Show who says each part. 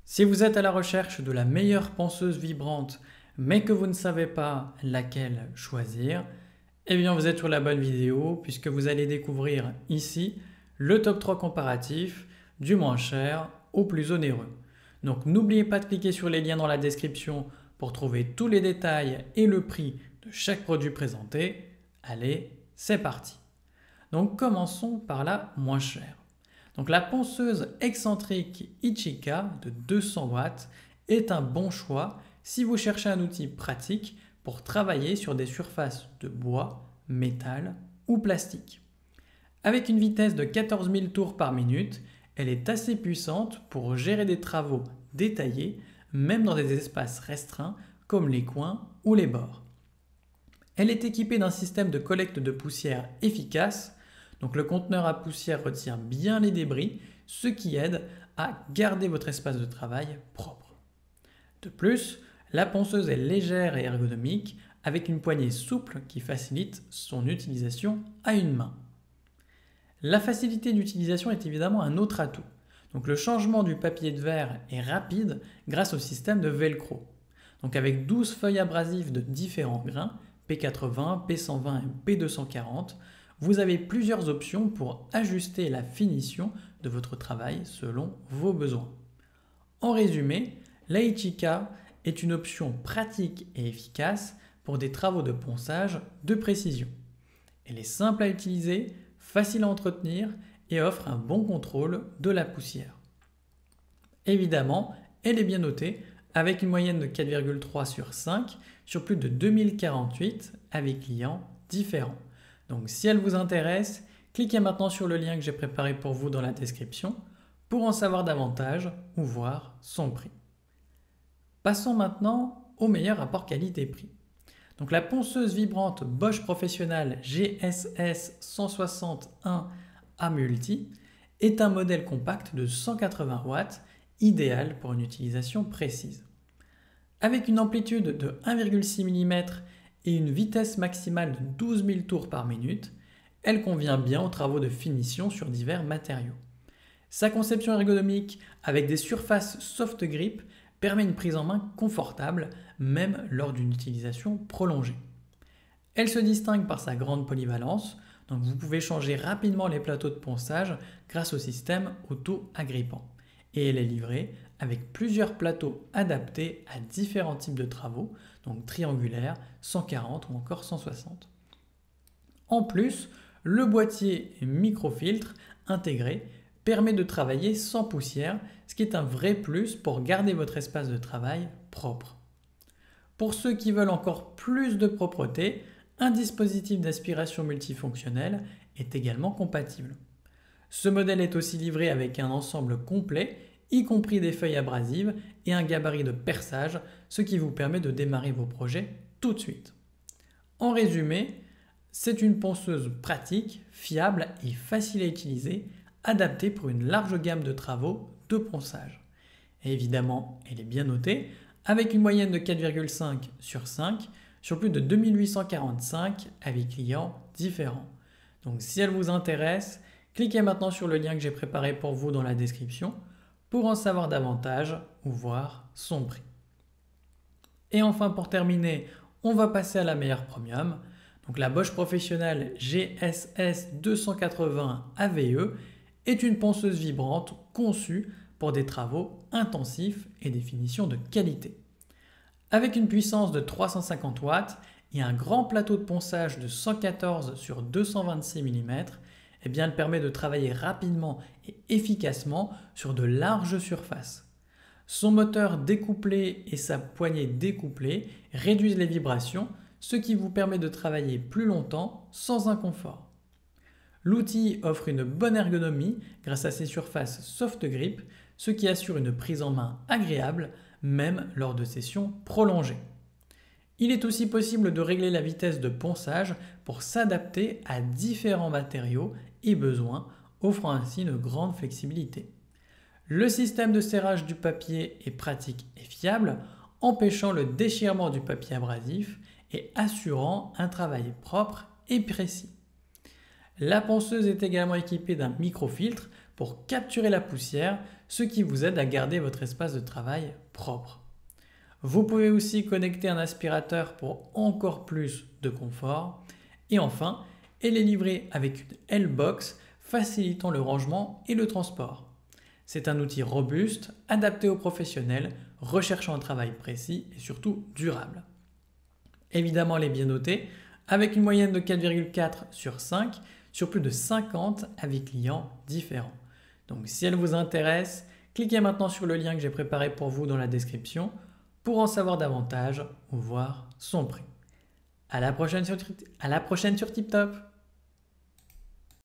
Speaker 1: Si vous êtes à la recherche de la meilleure ponceuse vibrante, mais que vous ne savez pas laquelle choisir, eh bien vous êtes sur la bonne vidéo puisque vous allez découvrir ici le top 3 comparatif du moins cher au plus onéreux. Donc n'oubliez pas de cliquer sur les liens dans la description pour trouver tous les détails et le prix de chaque produit présenté. Allez, c'est parti. Donc commençons par la moins chère. Donc la ponceuse excentrique Ichika de 200 watts est un bon choix si vous cherchez un outil pratique pour travailler sur des surfaces de bois, métal ou plastique. Avec une vitesse de 14 000 tours par minute, elle est assez puissante pour gérer des travaux détaillés, même dans des espaces restreints comme les coins ou les bords. Elle est équipée d'un système de collecte de poussière efficace. Donc le conteneur à poussière retient bien les débris, ce qui aide à garder votre espace de travail propre. De plus, la ponceuse est légère et ergonomique avec une poignée souple qui facilite son utilisation à une main. La facilité d'utilisation est évidemment un autre atout. Donc le changement du papier de verre est rapide grâce au système de velcro. Donc avec 12 feuilles abrasives de différents grains, P80, P120 et P240, vous avez plusieurs options pour ajuster la finition de votre travail selon vos besoins. En résumé, la Ichika est une option pratique et efficace pour des travaux de ponçage de précision. Elle est simple à utiliser, facile à entretenir et offre un bon contrôle de la poussière. Évidemment, elle est bien notée avec une moyenne de 4,3 sur 5 sur plus de 2048 avec clients différents. Donc si elle vous intéresse, cliquez maintenant sur le lien que j'ai préparé pour vous dans la description pour en savoir davantage ou voir son prix. Passons maintenant au meilleur rapport qualité-prix. Donc la ponceuse vibrante Bosch Professional GSS 161 A Multi est un modèle compact de 180 watts, idéal pour une utilisation précise. Avec une amplitude de 1,6 mm et une vitesse maximale de 12 000 tours par minute, elle convient bien aux travaux de finition sur divers matériaux. Sa conception ergonomique avec des surfaces soft grip permet une prise en main confortable, même lors d'une utilisation prolongée. Elle se distingue par sa grande polyvalence, donc vous pouvez changer rapidement les plateaux de ponçage grâce au système auto-agrippant. Et elle est livrée avec plusieurs plateaux adaptés à différents types de travaux, donc triangulaires, 140 ou encore 160. En plus, le boîtier microfiltre intégré permet de travailler sans poussière, ce qui est un vrai plus pour garder votre espace de travail propre. Pour ceux qui veulent encore plus de propreté, un dispositif d'aspiration multifonctionnel est également compatible. Ce modèle est aussi livré avec un ensemble complet, y compris des feuilles abrasives et un gabarit de perçage, ce qui vous permet de démarrer vos projets tout de suite. En résumé, c'est une ponceuse pratique, fiable et facile à utiliser, adaptée pour une large gamme de travaux de ponçage. Et évidemment, elle est bien notée, avec une moyenne de 4,5 sur 5 sur plus de 2845 avis clients différents. Donc si elle vous intéresse, cliquez maintenant sur le lien que j'ai préparé pour vous dans la description pour en savoir davantage ou voir son prix. Et enfin pour terminer, on va passer à la meilleure premium. Donc la Bosch Professional GSS 280 AVE est une ponceuse vibrante conçue pour des travaux intensifs et des finitions de qualité. Avec une puissance de 350 watts et un grand plateau de ponçage de 114 sur 226 mm, eh bien, elle permet de travailler rapidement et efficacement sur de larges surfaces. Son moteur découplé et sa poignée découplée réduisent les vibrations, ce qui vous permet de travailler plus longtemps sans inconfort. L'outil offre une bonne ergonomie grâce à ses surfaces soft grip, ce qui assure une prise en main agréable, même lors de sessions prolongées. Il est aussi possible de régler la vitesse de ponçage pour s'adapter à différents matériaux et besoins, offrant ainsi une grande flexibilité. Le système de serrage du papier est pratique et fiable, empêchant le déchirement du papier abrasif et assurant un travail propre et précis. La ponceuse est également équipée d'un microfiltre pour capturer la poussière, ce qui vous aide à garder votre espace de travail propre. Vous pouvez aussi connecter un aspirateur pour encore plus de confort. Et enfin, elle est livrée avec une L-Box facilitant le rangement et le transport. C'est un outil robuste, adapté aux professionnels, recherchant un travail précis et surtout durable. Évidemment, elle est bien notée, avec une moyenne de 4,4 sur 5 sur plus de 50 avis clients différents. Donc si elle vous intéresse, cliquez maintenant sur le lien que j'ai préparé pour vous dans la description pour en savoir davantage ou voir son prix. À la prochaine sur TipTop.